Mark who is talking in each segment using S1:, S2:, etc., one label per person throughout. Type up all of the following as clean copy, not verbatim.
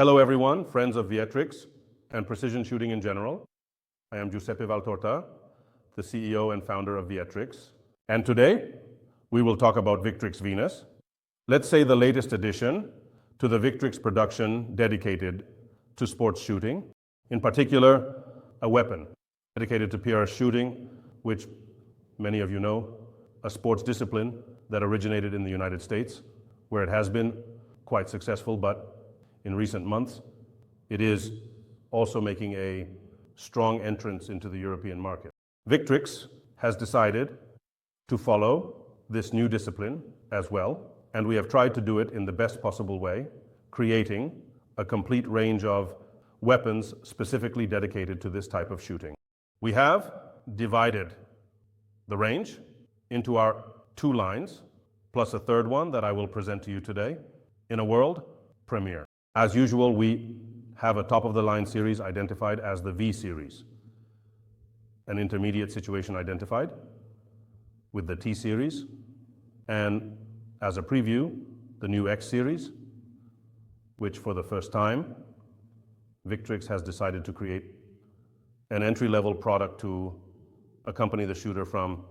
S1: Hello everyone, friends of Victrix and precision shooting in general. I am Giuseppe Valtorta, the CEO and founder of Victrix. And today, we will talk about Victrix Venus. Let's say the latest addition to the Victrix production dedicated to sports shooting. In particular, a weapon dedicated to PR shooting, which many of you know, a sports discipline that originated in the United States, where it has been quite successful, but in recent months, it is also making a strong entrance into the European market. Victrix has decided to follow this new discipline as well, and we have tried to do it in the best possible way, creating a complete range of weapons specifically dedicated to this type of shooting. We have divided the range into our two lines, plus a third one that I will present to you today, in a world premiere. As usual, we have a top-of-the-line series identified as the V series, an intermediate situation identified with the T series, and as a preview, the new X series, which for the first time, Victrix has decided to create an entry-level product to accompany the shooter from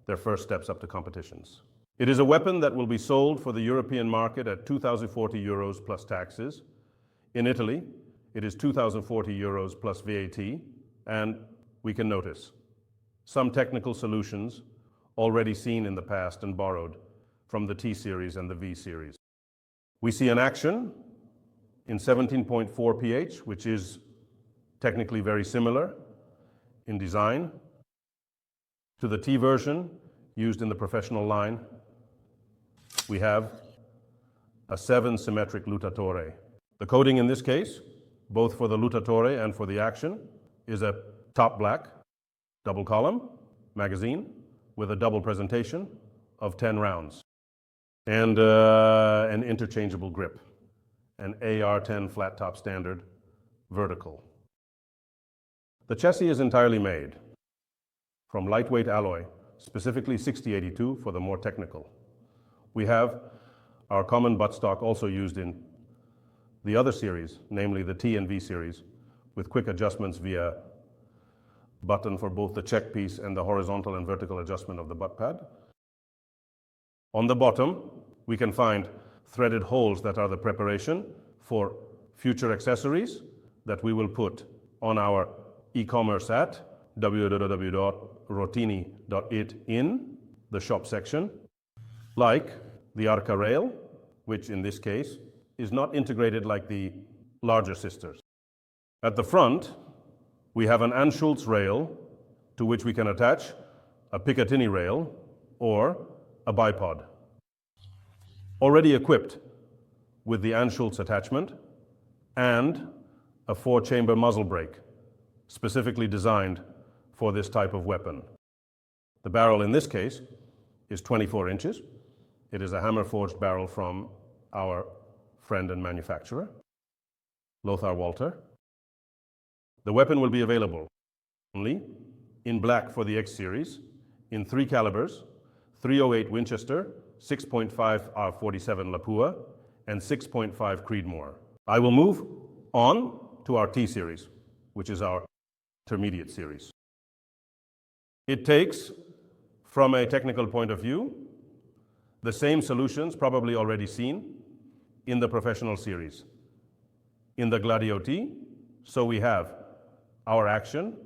S1: their first steps up to competitions. It is a weapon that will be sold for the European market at 2,040 euros plus taxes. In Italy, it is 2,040 euros plus VAT, and we can notice some technical solutions already seen in the past and borrowed from the T series and the V series. We see an action in 17.4 pH, which is technically very similar in design to the T version used in the professional line. We have a 7 symmetric lutatore. The coating in this case, both for the lutatore and for the action, is a top black, double column magazine with a double presentation of 10 rounds and an interchangeable grip, an AR-10 flat top standard vertical. The chassis is entirely made from lightweight alloy, specifically 6082 for the more technical. We have our common buttstock also used in the other series, namely the T and V series, with quick adjustments via button for both the check piece and the horizontal and vertical adjustment of the butt pad. On the bottom, we can find threaded holes that are the preparation for future accessories that we will put on our e-commerce at www.rotini.it in the shop section, like the Arca rail, which in this case is not integrated like the larger sisters. At the front, we have an Anschutz rail to which we can attach a Picatinny rail or a bipod. Already equipped with the Anschutz attachment and a 4-chamber muzzle brake, specifically designed for this type of weapon. The barrel in this case is 24 inches. It is a hammer-forged barrel from our friend and manufacturer, Lothar Walther. The weapon will be available only in black for the X series, in 3 calibers, .308 Winchester, 6.5 R47 Lapua, and 6.5 Creedmoor. I will move on to our T series, which is our intermediate series. It takes, from a technical point of view, the same solutions probably already seen in the professional series. In the Gladio T, so we have our action,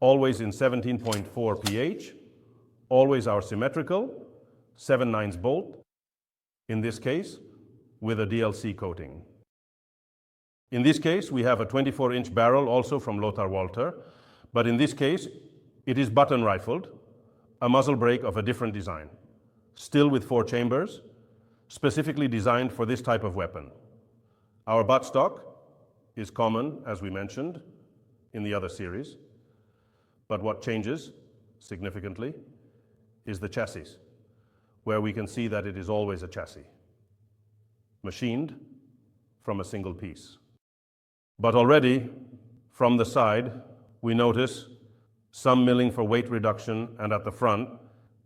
S1: always in 17.4 pH, always our symmetrical, 7/9 bolt, in this case, with a DLC coating. In this case, we have a 24-inch barrel also from Lothar Walther, but in this case, it is button rifled, a muzzle brake of a different design, still with 4 chambers, specifically designed for this type of weapon. Our buttstock is common, as we mentioned, in the other series, but what changes significantly is the chassis, where we can see that it is always a chassis, machined from a single piece. But already, from the side, we notice some milling for weight reduction, and at the front,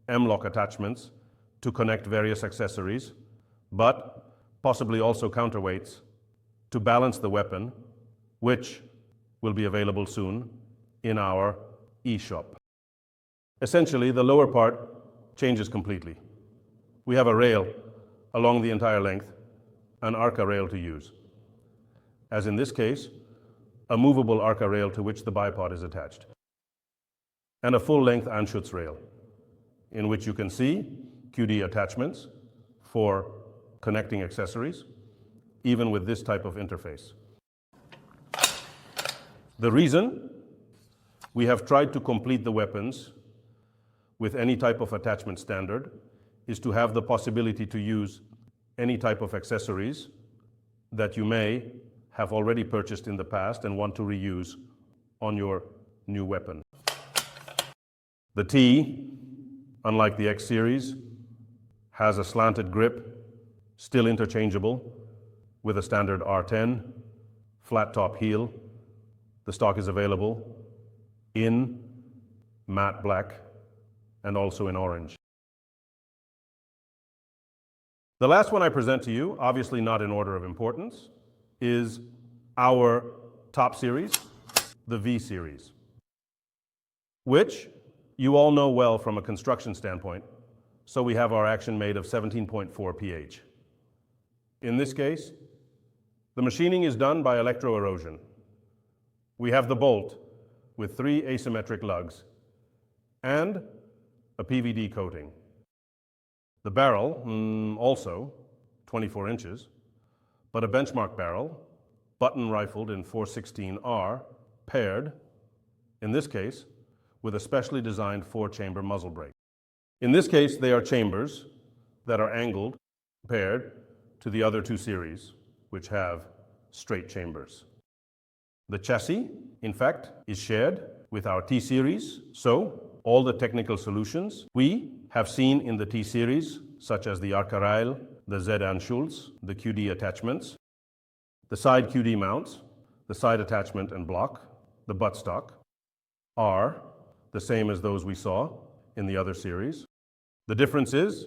S1: M-lock attachments to connect various accessories, but possibly also counterweights to balance the weapon, which will be available soon in our e-shop. Essentially, the lower part changes completely. We have a rail along the entire length, an ARCA rail to use. As in this case, a movable ARCA rail to which the bipod is attached, and a full-length Anschutz rail, in which you can see QD attachments for connecting accessories, even with this type of interface. The reason we have tried to complete the weapons with any type of attachment standard is to have the possibility to use any type of accessories that you may have already purchased in the past and want to reuse on your new weapon. The T, unlike the X series, has a slanted grip, still interchangeable, with a standard R10, flat top heel. The stock is available in matte black and also in orange. The last one I present to you, obviously not in order of importance, is our top series, the V series, which you all know well from a construction standpoint. So we have our action made of 17.4 pH. In this case, the machining is done by electro-erosion. We have the bolt with 3 asymmetric lugs and a PVD coating. The barrel, also 24 inches, but a benchmark barrel, button rifled in 416R, paired, in this case, with a specially designed 4-chamber muzzle brake. In this case, they are chambers that are angled, paired to the other 2 series, which have straight chambers. The chassis, in fact, is shared with our T series, so all the technical solutions we have seen in the T series, such as the ARCA rail, the Z Anschutz, the QD attachments, the side QD mounts, the side attachment and block, the buttstock, are the same as those we saw in the other series. The difference is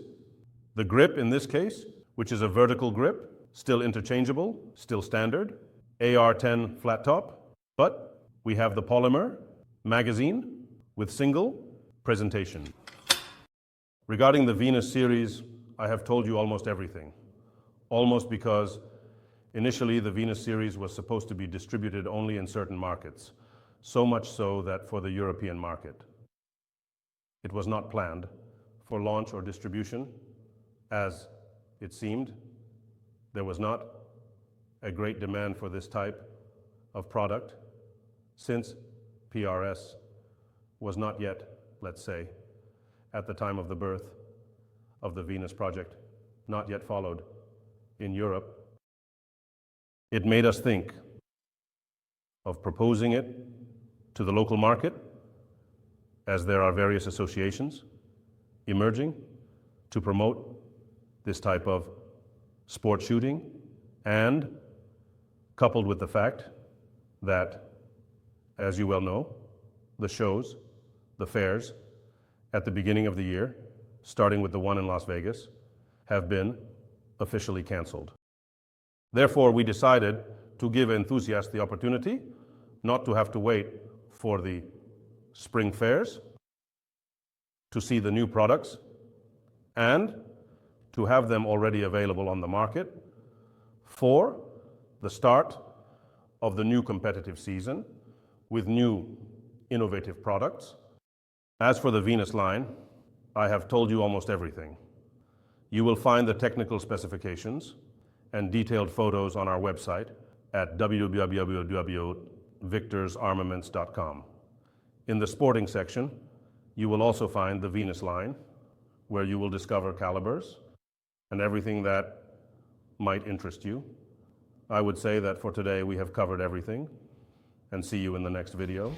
S1: the grip in this case, which is a vertical grip, still interchangeable, still standard, AR-10 flat top, but we have the polymer magazine with single presentation. Regarding the Venus series, I have told you almost everything. Almost because initially the Venus series was supposed to be distributed only in certain markets, so much so that for the European market, it was not planned for launch or distribution, as it seemed there was not a great demand for this type of product, since PRS was not yet, let's say, at the time of the birth of the Venus project, not yet followed in Europe. It made us think of proposing it to the local market, as there are various associations emerging to promote this type of sport shooting, and coupled with the fact that, as you well know, the shows, the fairs, at the beginning of the year, starting with the one in Las Vegas, have been officially canceled. Therefore, we decided to give enthusiasts the opportunity not to have to wait for the spring fairs to see the new products and to have them already available on the market for the start of the new competitive season with new innovative products. As for the Venus line, I have told you almost everything. You will find the technical specifications and detailed photos on our website at www.victricsarmaments.com. In the sporting section, you will also find the Venus line, where you will discover calibers and everything that might interest you. I would say that for today we have covered everything, and see you in the next video.